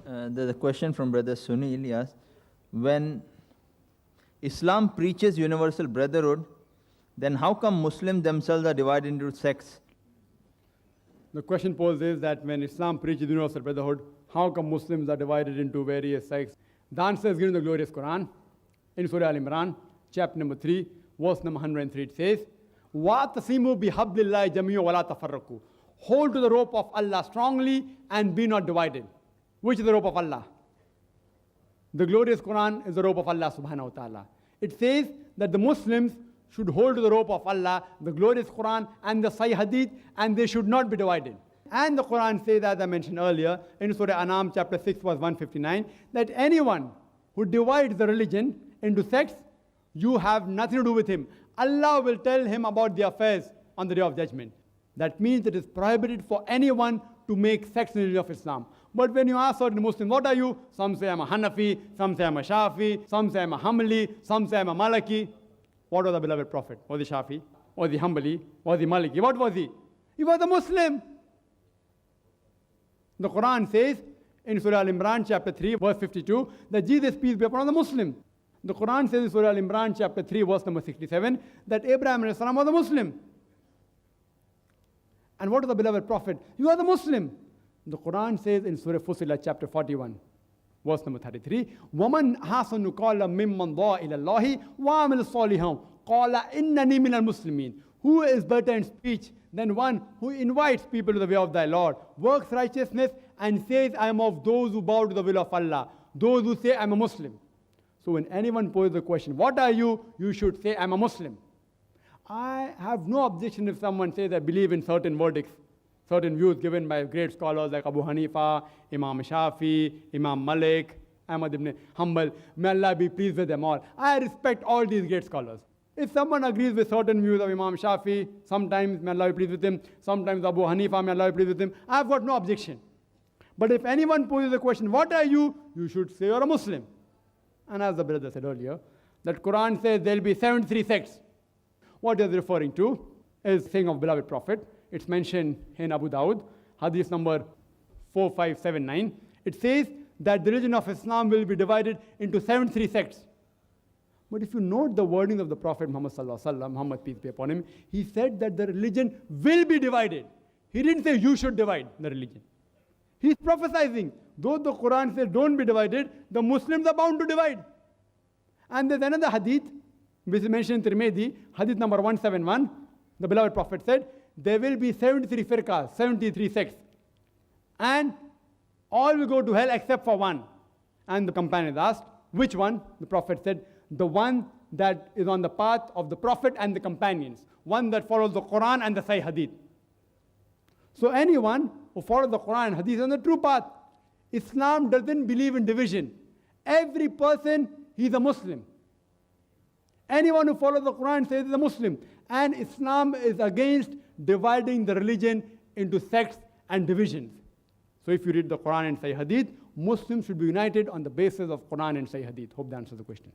There's a question from Brother Sunil. He asks, when Islam preaches universal brotherhood, then how come Muslims themselves are divided into sects? The question posed is that when Islam preaches universal brotherhood, how come Muslims are divided into various sects? The answer is given in the glorious Quran. In Surah Al-Imran, chapter number 3, verse number 103, it says, وَاعْتَصِمُوا بِحَبْلِ اللَّهِ جَمِيعًا وَلَا تَفَرَّقُوا. Hold to the rope of Allah strongly and be not divided. Which is the rope of Allah? The glorious Quran is the rope of Allah subhanahu wa ta'ala. It says that the Muslims should hold to the rope of Allah, the glorious Quran and the Sahih Hadith, and they should not be divided. And the Quran says, as I mentioned earlier, in Surah An'am chapter 6 verse 159, that anyone who divides the religion into sects, you have nothing to do with him. Allah will tell him about the affairs on the day of judgment. That means it is prohibited for anyone to make sects in the religion of Islam. But when you ask certain Muslims, what are you? Some say I'm a Hanafi, some say I'm a Shafi, some say I'm a Hanbali, some say I'm a Maliki. What was the beloved Prophet? Was he Shafi? Was he Hanbali? Was he Maliki? What was he? He was a Muslim. The Quran says in Surah Al-Imran chapter 3 verse 52 that Jesus, peace be upon him, was a Muslim. The Quran says in Surah Al-Imran chapter 3 verse number 67 that Abraham was a Muslim. And what is the beloved Prophet? You are the Muslim. The Quran says in Surah Fussilat chapter 41 verse number 33, وَمَنْ حَسَنُ قَالَ مِمَّنْ ضَاءَ إِلَى اللَّهِ وَعَمِلَ صَالِحًا قَالَ إِنَّنِي مِنَ الْمُسْلِمِينَ. Who is better in speech than one who invites people to the way of thy Lord, works righteousness, and says, I am of those who bow to the will of Allah, those who say, I am a Muslim. So when anyone poses the question, what are you? You should say, I am a Muslim. I have no objection if someone says, I believe in certain verdicts, certain views given by great scholars like Abu Hanifa, Imam Shafi, Imam Malik, Ahmad ibn Hanbal. May Allah be pleased with them all. I respect all these great scholars. If someone agrees with certain views of Imam Shafi, sometimes may Allah be pleased with him, sometimes Abu Hanifa, may Allah be pleased with him, I have got no objection. But if anyone poses the question, what are you? You should say you're a Muslim. And as the brother said earlier, that Quran says there will be 73 sects. What is referring to is saying of beloved Prophet. It's mentioned in Abu Dawud, hadith number 4579. It says that the religion of Islam will be divided into 73 sects. But if you note the wording of the Prophet Muhammad sallallahu alaihi wasallam, Muhammad peace be upon him, he said that the religion will be divided. He didn't say you should divide the religion. He's prophesying. Though the Quran says don't be divided, the Muslims are bound to divide. And there's another hadith, which is mentioned in Tirmidhi, hadith number 171. The beloved Prophet said, there will be 73 firqas, 73 sects. And all will go to hell except for one. And the companions asked, which one? The Prophet said, the one that is on the path of the Prophet and the companions. One that follows the Quran and the Sahih Hadith. So anyone who follows the Quran and Hadith is on the true path. Islam doesn't believe in division. Every person, he is a Muslim. Anyone who follows the Quran says he is a Muslim. And Islam is against dividing the religion into sects and divisions. So if you read the Quran and Sahih Hadith, Muslims should be united on the basis of Quran and Sahih Hadith. Hope that answers the question.